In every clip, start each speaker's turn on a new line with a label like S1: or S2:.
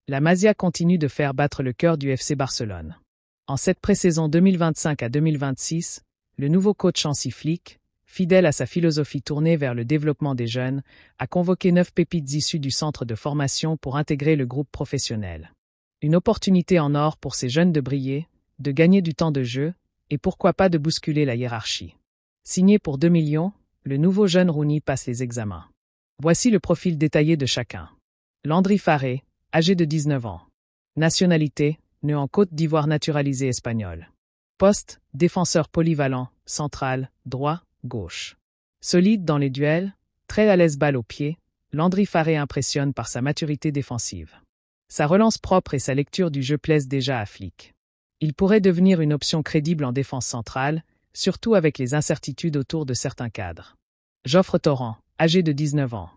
S1: La Masia continue de faire battre le cœur du FC Barcelone. En cette pré-saison 2025 à 2026, le nouveau coach Hansi Flick, fidèle à sa philosophie tournée vers le développement des jeunes, a convoqué 9 pépites issues du centre de formation pour intégrer le groupe professionnel. Une opportunité en or pour ces jeunes de briller, de gagner du temps de jeu, et pourquoi pas de bousculer la hiérarchie. Signé pour 2 millions, le nouveau jeune Rooney passe les examens. Voici le profil détaillé de chacun. Landry Farré, âgé de 19 ans. Nationalité, né en Côte d'Ivoire naturalisé espagnol. Poste, défenseur polyvalent, central, droit, gauche. Solide dans les duels, très à l'aise balle au pied, Landry Farré impressionne par sa maturité défensive. Sa relance propre et sa lecture du jeu plaisent déjà à Flick. Il pourrait devenir une option crédible en défense centrale, surtout avec les incertitudes autour de certains cadres. Geoffre Torrent, âgé de 19 ans.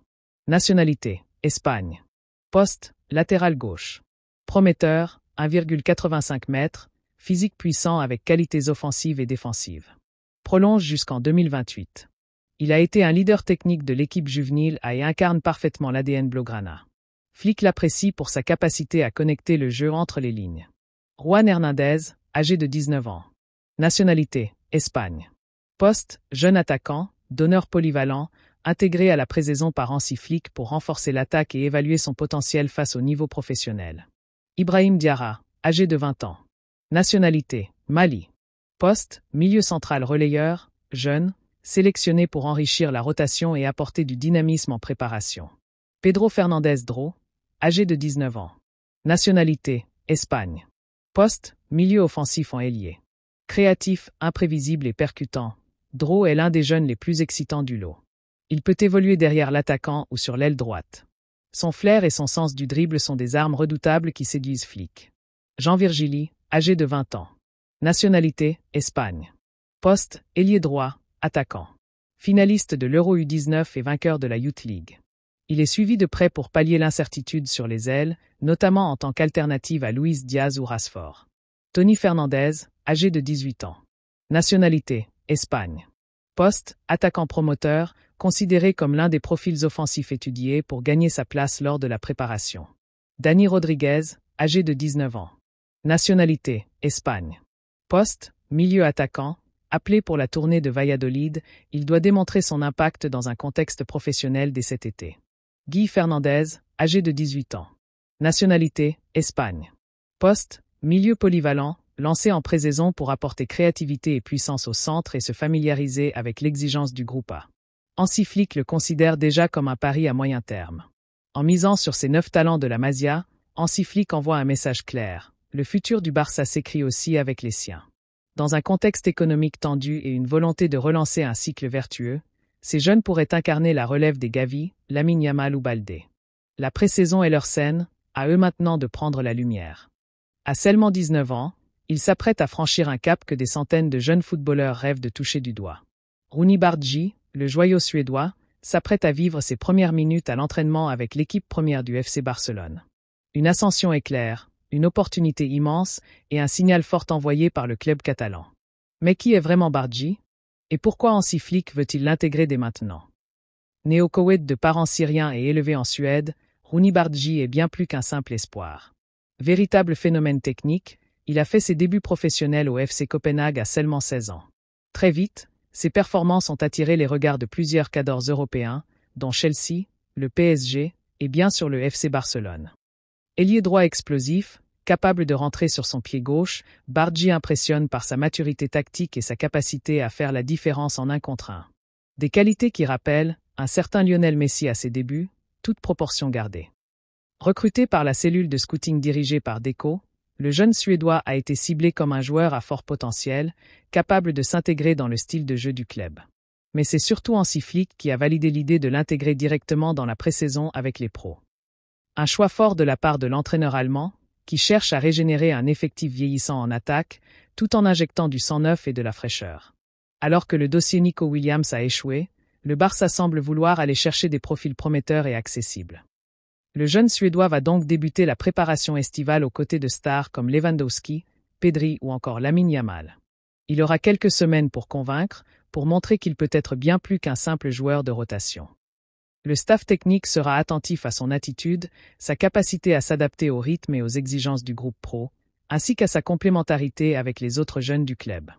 S1: Nationalité, Espagne. Poste, latéral gauche. Prometteur, 1,85 m, physique puissant avec qualités offensives et défensives. Prolonge jusqu'en 2028. Il a été un leader technique de l'équipe juvénile et incarne parfaitement l'ADN blaugrana. Flick l'apprécie pour sa capacité à connecter le jeu entre les lignes. Juan Hernandez, âgé de 19 ans. Nationalité, Espagne. Poste, jeune attaquant, donneur polyvalent, intégré à la pré-saison par Hansi Flick pour renforcer l'attaque et évaluer son potentiel face au niveau professionnel. Ibrahim Diarra, âgé de 20 ans. Nationalité, Mali. Poste, milieu central relayeur, jeune, sélectionné pour enrichir la rotation et apporter du dynamisme en préparation. Pedro Fernandez Dro, âgé de 19 ans. Nationalité, Espagne. Poste, milieu offensif en ailier. Créatif, imprévisible et percutant, Dro est l'un des jeunes les plus excitants du lot. Il peut évoluer derrière l'attaquant ou sur l'aile droite. Son flair et son sens du dribble sont des armes redoutables qui séduisent Flick. Jean Virgili, âgé de 20 ans. Nationalité, Espagne. Poste, ailier droit, attaquant. Finaliste de l'Euro U19 et vainqueur de la Youth League. Il est suivi de près pour pallier l'incertitude sur les ailes, notamment en tant qu'alternative à Luis Diaz ou Rashford. Tony Fernandez, âgé de 18 ans. Nationalité, Espagne. Poste, attaquant promoteur, considéré comme l'un des profils offensifs étudiés pour gagner sa place lors de la préparation. Dani Rodriguez, âgé de 19 ans. Nationalité, Espagne. Poste, milieu attaquant, appelé pour la tournée de Valladolid, il doit démontrer son impact dans un contexte professionnel dès cet été. Guy Fernandez, âgé de 18 ans. Nationalité, Espagne. Poste, milieu polyvalent, lancé en pré-saison pour apporter créativité et puissance au centre et se familiariser avec l'exigence du groupe A. Hansi Flick le considère déjà comme un pari à moyen terme. En misant sur ces 9 talents de la Masia, Hansi Flick envoie un message clair. Le futur du Barça s'écrit aussi avec les siens. Dans un contexte économique tendu et une volonté de relancer un cycle vertueux, ces jeunes pourraient incarner la relève des Gavi, Lamine Yamal ou Baldé. La pré-saison est leur scène, à eux maintenant de prendre la lumière. À seulement 19 ans, ils s'apprêtent à franchir un cap que des centaines de jeunes footballeurs rêvent de toucher du doigt. Rooney Bardghji, le joyau suédois, s'apprête à vivre ses premières minutes à l'entraînement avec l'équipe première du FC Barcelone. Une ascension éclair, une opportunité immense et un signal fort envoyé par le club catalan. Mais qui est vraiment Bardghji? Et pourquoi Hansi Flick veut-il l'intégrer dès maintenant? Né au Koweït de parents syriens et élevé en Suède, Rooney Bardghji est bien plus qu'un simple espoir. Véritable phénomène technique, il a fait ses débuts professionnels au FC Copenhague à seulement 16 ans. Très vite, ses performances ont attiré les regards de plusieurs cadors européens, dont Chelsea, le PSG et bien sûr le FC Barcelone. Ailier droit explosif, capable de rentrer sur son pied gauche, Bardghji impressionne par sa maturité tactique et sa capacité à faire la différence en 1 contre 1. Des qualités qui rappellent un certain Lionel Messi à ses débuts, toute proportion gardée. Recruté par la cellule de scouting dirigée par Deco, le jeune Suédois a été ciblé comme un joueur à fort potentiel, capable de s'intégrer dans le style de jeu du club. Mais c'est surtout Hansi Flick qui a validé l'idée de l'intégrer directement dans la pré-saison avec les pros. Un choix fort de la part de l'entraîneur allemand, qui cherche à régénérer un effectif vieillissant en attaque, tout en injectant du sang neuf et de la fraîcheur. Alors que le dossier Nico Williams a échoué, le Barça semble vouloir aller chercher des profils prometteurs et accessibles. Le jeune Suédois va donc débuter la préparation estivale aux côtés de stars comme Lewandowski, Pedri ou encore Lamine Yamal. Il aura quelques semaines pour convaincre, pour montrer qu'il peut être bien plus qu'un simple joueur de rotation. Le staff technique sera attentif à son attitude, sa capacité à s'adapter au rythme et aux exigences du groupe pro, ainsi qu'à sa complémentarité avec les autres jeunes du club.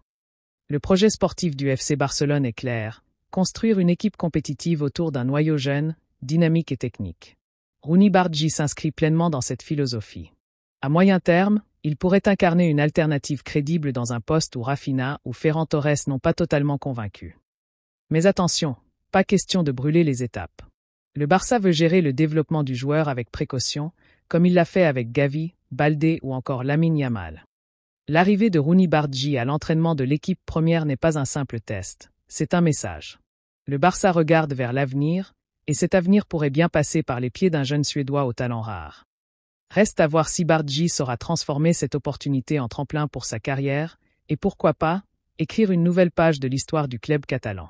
S1: Le projet sportif du FC Barcelone est clair, construire une équipe compétitive autour d'un noyau jeune, dynamique et technique. Rooney Bardghji s'inscrit pleinement dans cette philosophie. À moyen terme, il pourrait incarner une alternative crédible dans un poste où Rafinha ou Ferran Torres n'ont pas totalement convaincu. Mais attention, pas question de brûler les étapes. Le Barça veut gérer le développement du joueur avec précaution, comme il l'a fait avec Gavi, Baldé ou encore Lamine Yamal. L'arrivée de Rooney Bardghji à l'entraînement de l'équipe première n'est pas un simple test, c'est un message. Le Barça regarde vers l'avenir, et cet avenir pourrait bien passer par les pieds d'un jeune Suédois au talent rare. Reste à voir si Bardghji saura transformer cette opportunité en tremplin pour sa carrière, et pourquoi pas, écrire une nouvelle page de l'histoire du club catalan.